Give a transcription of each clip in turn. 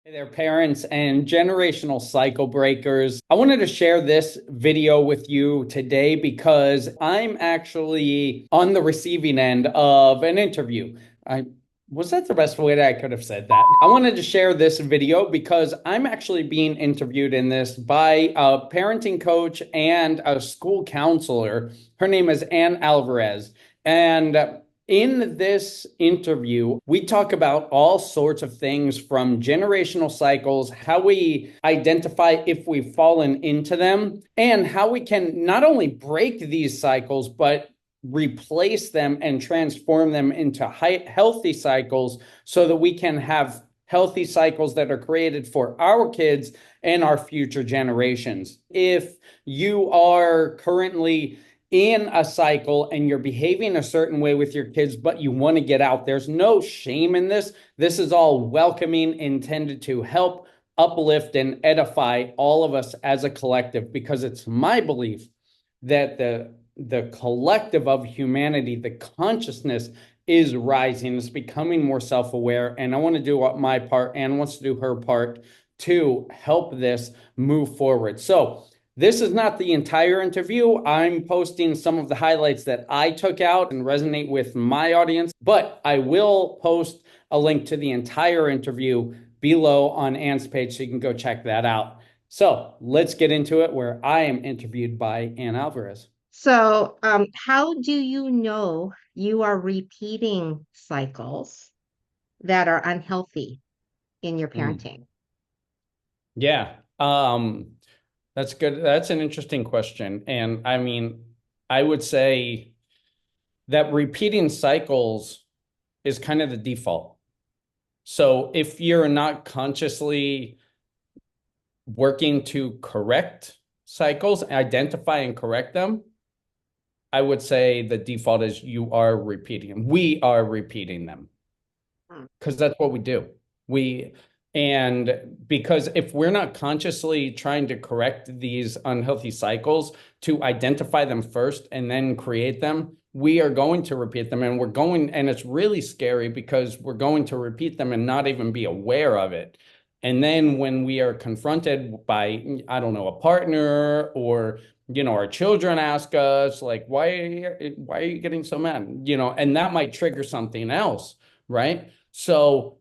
Hey there, parents and generational cycle breakers. I wanted to share this video with you today because I'm actually on the receiving end of an interview. Was that the best way that I could have said that? I wanted to share this video because I'm actually being interviewed in this by a parenting coach and a school counselor. Her name is Alvares. And in this interview, we talk about all sorts of things from generational cycles, how we identify if we've fallen into them, and how we can not only break these cycles, but replace them and transform them into healthy cycles so that we can have healthy cycles that are created for our kids and our future generations. If you are currently in a cycle and you're behaving a certain way with your kids, but you want to get out, there's no shame in this. This is all welcoming, intended to help uplift and edify all of us as a collective, because it's my belief that the collective of humanity, the consciousness is rising, it's becoming more self-aware, and I want to do my part, and wants to do her part to help this move forward. So this is not the entire interview. I'm posting some of the highlights that I took out and resonate with my audience, but I will post a link to the entire interview below on Anne's page so you can go check that out. So let's get into it, where I am interviewed by Anne Alvarez. So, how do you know you are repeating cycles that are unhealthy in your Mm. parenting? Yeah. That's good. That's an interesting question. And I mean, I would say that repeating cycles is kind of the default. So if you're not consciously working to correct cycles, identify and correct them, I would say the default is you are repeating them. We are repeating them Hmm. because that's what we do. We and because if we're not consciously trying to correct these unhealthy cycles, to identify them first and then create them, we are going to repeat them, and it's really scary because we're going to repeat them and not even be aware of it. And then when we are confronted by, I don't know, a partner, or our children ask us like, why are you getting so mad? And that might trigger something else, right? So,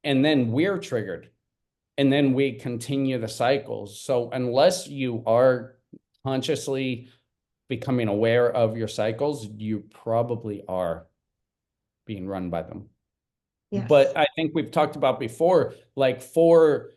and then we're triggered, and then we continue the cycles. So unless you are consciously becoming aware of your cycles, you probably are being run by them. Yes. But I think we've talked about before, like four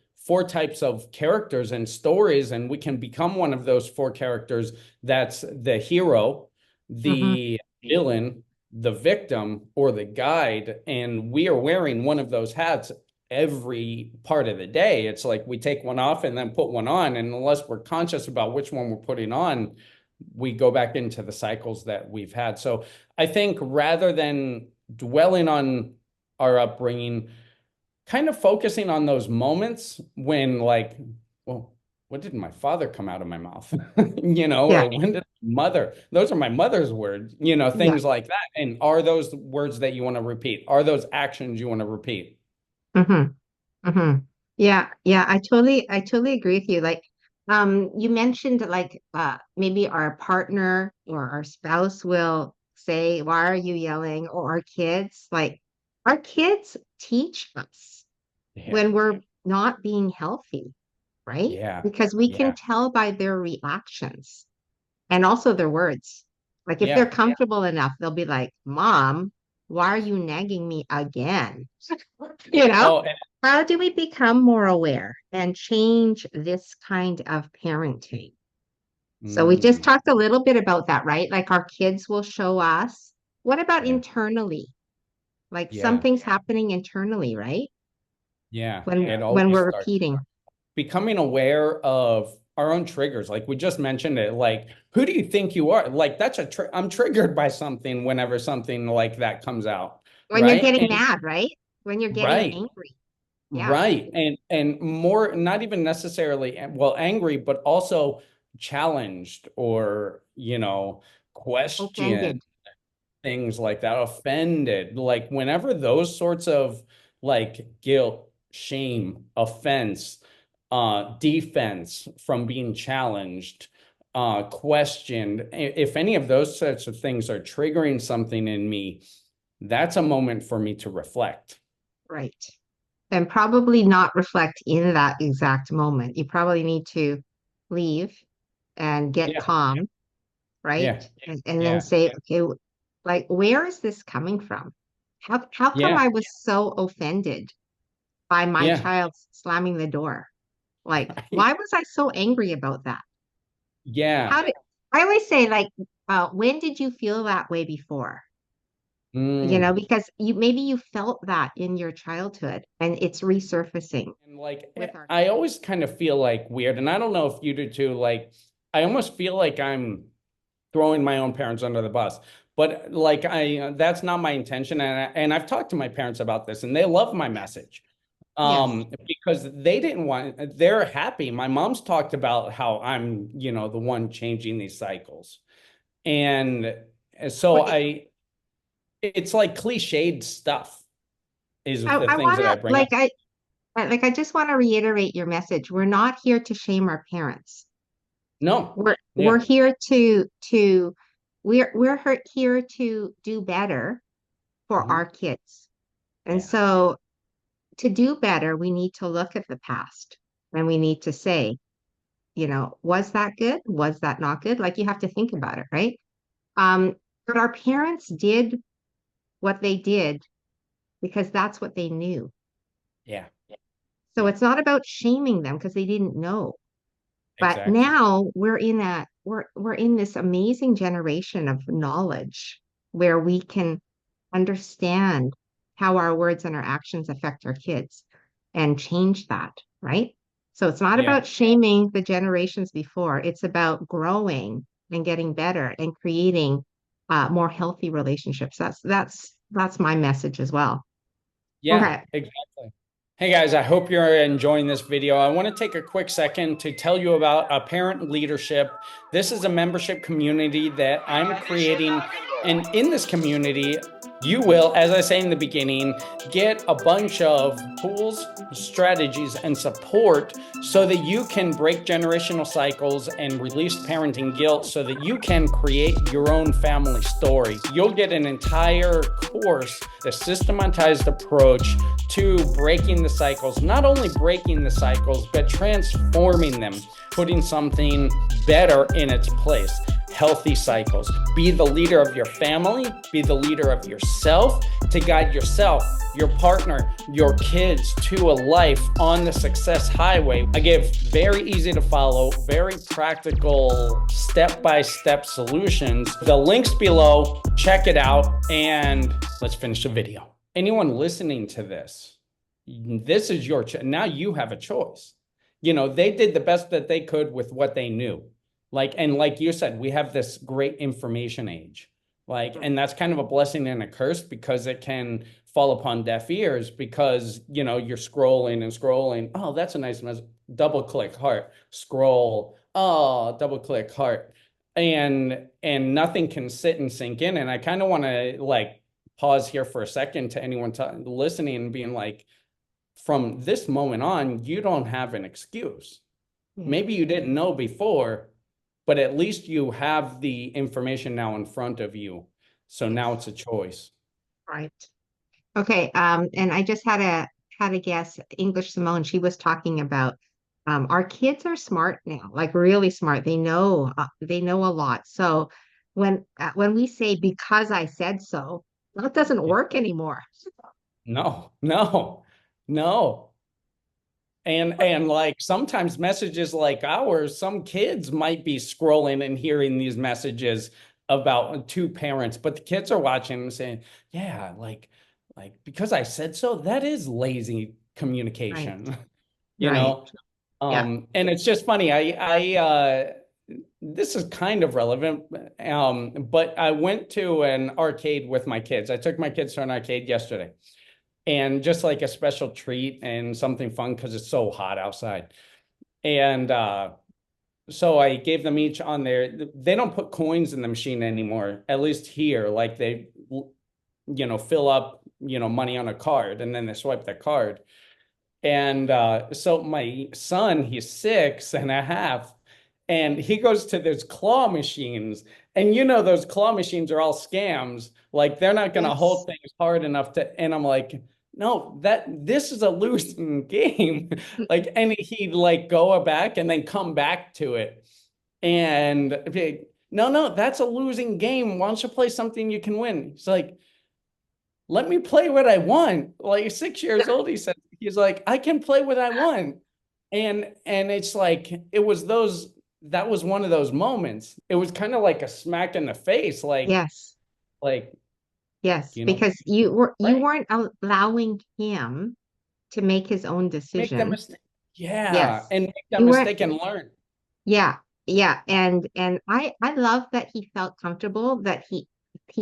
types of characters and stories, and we can become one of those four characters. That's the hero, Hmm. the villain, the victim, or the guide. And we are wearing one of those hats every part of the day. It's like we take one off and then put one on. And unless we're conscious about which one we're putting on, we go back into the cycles that we've had. So I think rather than dwelling on our upbringing, kind of focusing on those moments when, like, well, what did my father come out of my mouth? Yeah. Or when did mother, those are my mother's words, Yeah. things like that. And are those words that you want to repeat? Are those actions you want to repeat? Hmm. Hmm. Yeah. Yeah. I totally agree with you. Like, you mentioned like, maybe our partner or our spouse will say, "Why are you yelling?" Or our kids, like, our kids teach us Yeah. when we're not being healthy, right? Yeah. Because we can Yeah. tell by their reactions and also their words. Like if they're Yeah. comfortable enough, they'll be like, "Mom, why are you nagging me again?" You know? Oh, How do we become more aware and change this kind of parenting? So we just mm, talked a little bit about that, right? Like our kids will show us. What about yeah. internally? Like Yeah. something's happening internally, right? Yeah. It When always we're starts repeating. becoming aware of our own triggers. Like we just mentioned it, like, who do you think you are? Like, I'm triggered by something whenever something like that comes out, When you're right? getting And mad, right? When you're getting right, angry. Yeah. right. And more, not even necessarily, well, angry, but also challenged, or, question Offended. things like that, offended. Like whenever those sorts of, like, guilt, shame, offense, defense from being challenged, questioned, if any of those sorts of things are triggering something in me, that's a moment for me to reflect. Right. And probably not reflect in that exact moment. You probably need to leave and get Yeah, calm, right? yeah, And then yeah, say, okay, like, where is this coming from? How come yeah, I was so offended by my yeah, child slamming the door? Like, right. why was I so angry about that? Yeah. How did I always say, like, when did you feel that way before? You know, Mm. because you maybe you felt that in your childhood and it's resurfacing And like, with our I kids. always kind of feel like weird, and I don't know if you do too. Like, I almost feel like I'm throwing my own parents under the bus. But like that's not my intention, and I've talked to my parents about this, and they love my Yes. message. Yes. Because they didn't want, they're happy. My mom's talked about how I'm, the one changing these cycles. And so Well, it's like cliched stuff is the I things want that I to bring up. I just want to reiterate your message. We're not here to shame our parents. No. We're Yeah. here to here to do better for Hmm. our kids. And Yeah. so to do better, we need to look at the past and we need to say, was that good? Was that not good? Like you have to think about it, right? Um, but our parents did what they did because that's what they knew. Yeah. So Yeah. it's not about shaming them because they didn't know. But Exactly. now we're in this amazing generation of knowledge where we can understand how our words and our actions affect our kids and change that, right? So it's not Yeah. about shaming the generations before. It's about growing and getting better and creating more healthy relationships. That's my message as well. Yeah, Okay. exactly. Hey guys, I hope you're enjoying this video. I want to take a quick second to tell you about Parent Leadership. This is a membership community that I'm creating. And in this community, you will, as I say in the beginning, get a bunch of tools, strategies, and support so that you can break generational cycles and release parenting guilt so that you can create your own family story. You'll get an entire course, a systematized approach to breaking the cycles, not only breaking the cycles, but transforming them, putting something better in its place. Healthy cycles. Be the leader of your family, be the leader of yourself to guide yourself, your partner, your kids to a life on the success highway. I give very easy to follow, very practical, step-by-step solutions. The link's below, check it out, and let's finish the video. Anyone listening to this, this is your now you have a choice. They did the best that they could with what they knew. And like you said, we have this great information age. And that's kind of a blessing and a curse because it can fall upon deaf ears because, you're scrolling and scrolling. Oh, that's a nice message. Double click heart, scroll. Oh, double click heart. And nothing can sit and sink in. And I kind of want to pause here for a second to anyone listening and being like, from this moment on, you don't have an excuse. Yeah. Maybe you didn't know before, but at least you have the information now in front of you. So now Yes. it's a choice. Right. Okay. And I just had a guess, English Simone, she was talking about our kids are smart now, like really smart. They know a lot. So when we say because I said so, that doesn't Yeah. work anymore. No, no, no. And like sometimes messages like ours, some kids might be scrolling and hearing these messages about two parents, but the kids are watching and saying, yeah, because I said so, that is lazy Right. communication, you Right. know? Yeah. And it's just funny. This is kind of relevant. But I went to an arcade with my kids. I took my kids to an arcade yesterday and just like a special treat and something fun because it's so hot outside. And so I gave them each on there. They don't put coins in the machine anymore, at least here. Like fill up, money on a card and then they swipe the card. And so my son, he's 6.5, and he goes to those claw machines. And those claw machines are all scams. Like they're not going to Yes. hold things hard enough to. And I'm like, no, this is a losing game. Like, and he'd like go back and then come back to it. And no, no, that's a losing game. Why don't you play something you can win? It's like, let me play what I want. Like 6 years old, he's like, I can play what I want. And it's like that was one of those moments. It was kind of like a smack in the face, Yes. like, Yes. you know, Because you right. weren't allowing him to make his own Make that decision. mistake. Yeah. Yes. And make that You weren't. mistake and learn. Yeah. Yeah. And I love that he felt comfortable that he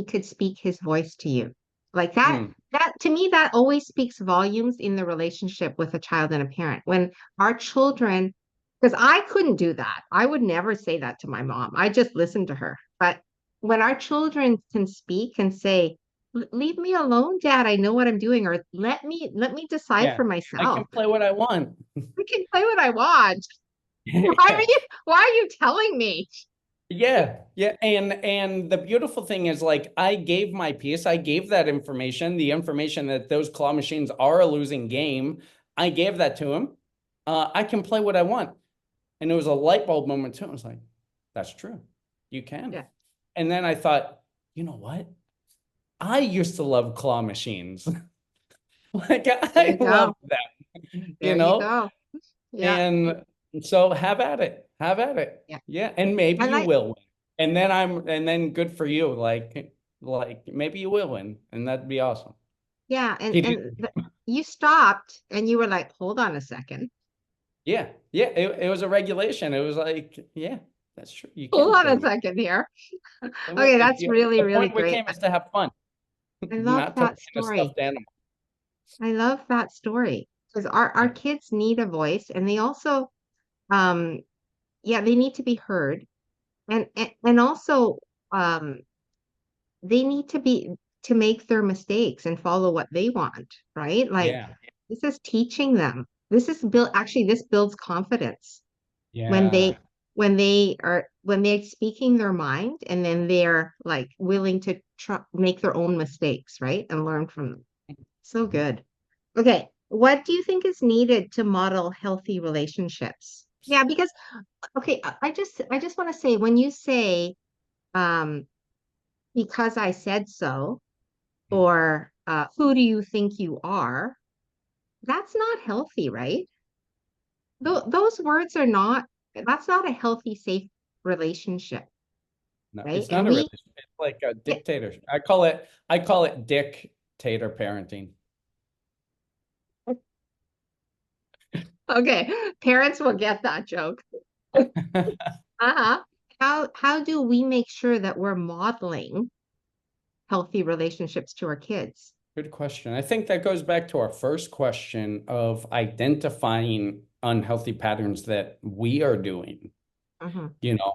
could speak his voice to you. Like Mm, that to me, that always speaks volumes in the relationship with a child and a parent. When our children, because I couldn't do that. I would never say that to my mom. I just listened to her. But when our children can speak and say, Leave me alone, Dad. I know what I'm doing," or let me decide yeah. for I can myself. play what I want. I can play what I want. Why are you telling me? Yeah, yeah, and the beautiful thing is like I gave my piece, I gave that information, the information that those claw machines are a losing game. I gave that to him. I can play what I want, and it was a light bulb moment too. I was like, "That's true, you can." Yeah, And then I thought, you know what? I used to love claw machines. Like there I you love go. that, There you go. Yeah, and so have at it. Have at it. yeah. Yeah. And maybe I you like, will win. And then good for you. Like maybe you will win. And that'd be awesome. yeah, and He and didn't. you stopped and you were like, hold on a second. Yeah. Yeah. It was a regulation. It was like, yeah, that's true. You Hold can on play a with second here. it. Okay, that's really, The really point with great. him is to have fun, I love not to that win a story. stuffed animal. I love that story because our Yeah. kids need a voice and they also um yeah, they need to be heard and also um they need to make their mistakes and follow what they want, right? Like Yeah. this is teaching them. This is build actually this builds confidence when they Yeah. when they're speaking their mind and then they're like willing to make their own mistakes, right? And learn from them. So good. Okay, what do you think is needed to model healthy relationships? Yeah, because okay, I just want to say when you say um because I said so or who do you think you are? That's not healthy, right? Those words are not, that's not a healthy, safe relationship, No, right? it's And not a we, relationship. It's like a yeah, dictator. I call it dictator parenting. okay, parents will get that joke. Uh-huh. How do we make sure that we're modeling healthy relationships to our kids? Good question. I think that goes back to our first question of identifying unhealthy patterns that we are doing, Hmm. you know,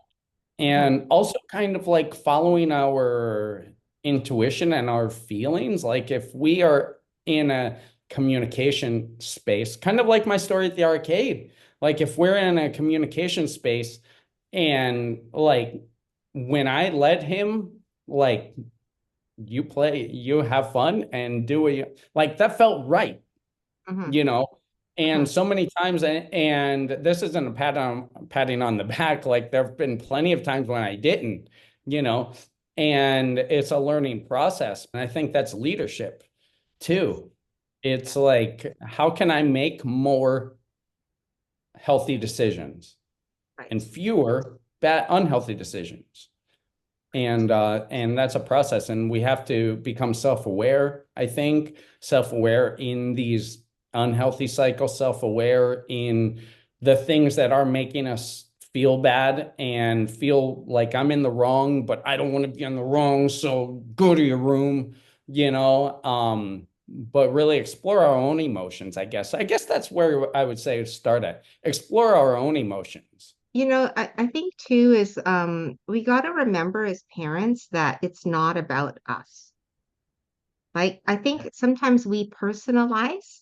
Hmm. and also kind of like following our intuition and our feelings. Like if we are in a communication space, kind of like my story at the arcade, like if we're in a communication space and like when I let him, like you play, you have fun and do what you like. That felt right, Hmm. you know. And Hmm. so many times, and this isn't a patting on the back. Like there have been plenty of times when I didn't, you know, and it's a learning process. And I think that's leadership too. It's like, how can I make more healthy decisions and Right. fewer bad, unhealthy decisions? And that's a process, and we have to become self-aware. I think self-aware in these unhealthy cycles, self-aware in the things that are making us feel bad and feel like I'm in the wrong, but I don't want to be in the wrong, so go to your room, but really explore our own emotions. I guess that's where I would say start at. Explore our own emotions. I think too is we got to remember as parents that it's not about us. Like I think sometimes we personalize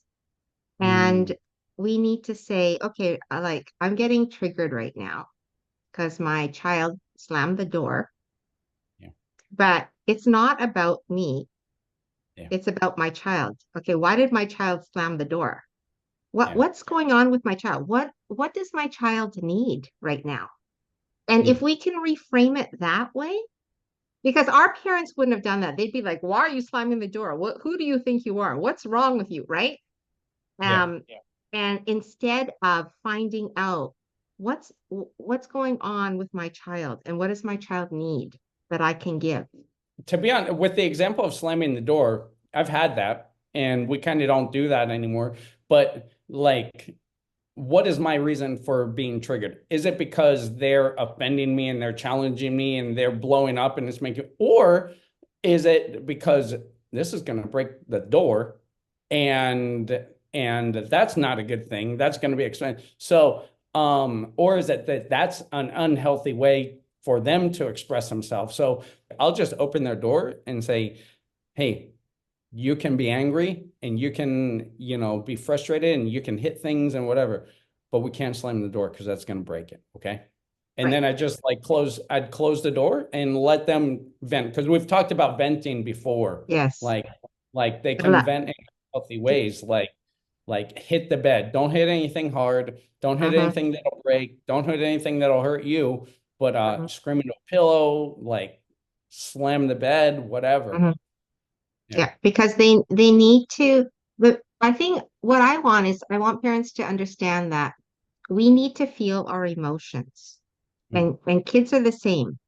and Mm. we need to say, okay, like I'm getting triggered right now because my child slammed the door, Yeah. but it's not about me. Yeah. It's about my child. Okay, why did my child slam the door? Yeah. What's going on with my child? What does my child need right now? And if Mm. we can reframe it that way, because our parents wouldn't have done that. They'd be like, "Why are you slamming the door? Who do you think you are? What's wrong with you?" Right? Yeah. Yeah. And instead of finding out what's going on with my child and what does my child need that I can give. To be honest, with the example of slamming the door, I've had that, and we kind of don't do that anymore. But like, what is my reason for being triggered? Is it because they're offending me and they're challenging me and they're blowing up and it's making, or is it because this is going to break the door and that's not a good thing. That's going to be expensive. So, or is it that that's an unhealthy way for them to express themselves? So I'll just open their door and say, hey, you can be angry and you can, be frustrated and you can hit things and whatever, but we can't slam the door because that's going to break it. Okay. And Right. then I just like I'd close the door and let them vent because we've talked about venting before. Yes. Like, like they I can love- vent in healthy ways, like hit the bed. Don't hit anything hard. Don't hit Mhm, anything that'll break. Don't hit anything that'll hurt you. But mhm, scream into a pillow, like slam the bed, whatever. mhm. Yeah. Yeah, because they need to, but I think what I want is I want parents to understand that we need to feel our emotions. Mm, And kids are the same.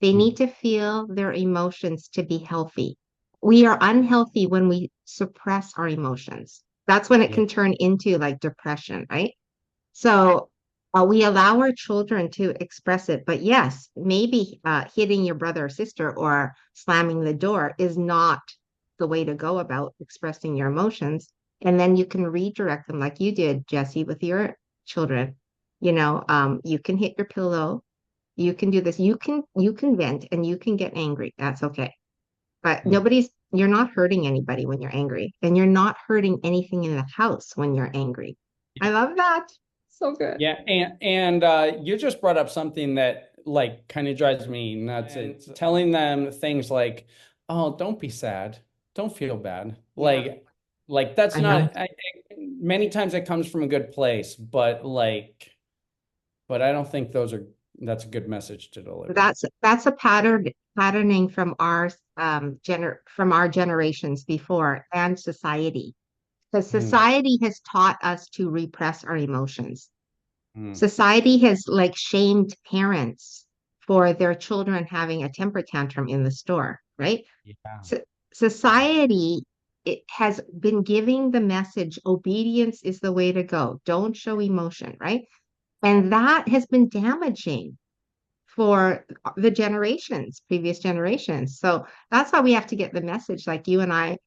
They need mm, to feel their emotions to be healthy. We are unhealthy when we suppress our emotions. That's when it yeah. can turn into like depression, right? So we allow our children to express it. But yes, maybe hitting your brother or sister or slamming the door is not the way to go about expressing your emotions. And then you can redirect them like you did, Jesse, with your children. You can hit your pillow, you can do this, you can vent and you can get angry. That's okay. But Mm. you're not hurting anybody when you're angry, and you're not hurting anything in the house when you're angry. I love that. So good. Yeah, and you just brought up something that like kind of drives me nuts. It's telling them things like, "Oh, don't be sad. Don't feel bad." Yeah, Like that's I know. not many times it comes from a good place, but I don't think that's a good message to deliver. That's a patterning from our generations before and society. Because Mm, society has taught us to repress our emotions. mm, Society has like shamed parents for their children having a temper tantrum in the store, right? yeah. So, society it has been giving the message obedience is the way to go. Don't show emotion, right? And that has been damaging for the previous generations. So that's why we have to get the message like you and I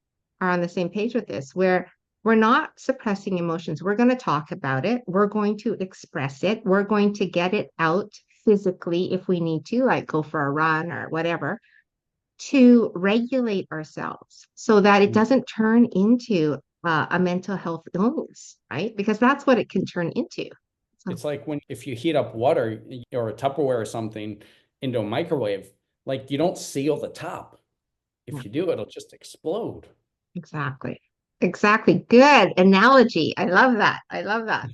are on the same page with this, where we're not suppressing emotions. We're going to talk about it. We're going to express it. We're going to get it out physically if we need to, like go for a run or whatever, to regulate ourselves so that it Mm. doesn't turn into a mental health illness, right? Because that's what it can turn into. So, It's like when if you heat up water or a Tupperware or something into a microwave, like you don't seal the top. yeah. If you do, it'll just explode. Exactly. Exactly. Good analogy. I love that. I love that.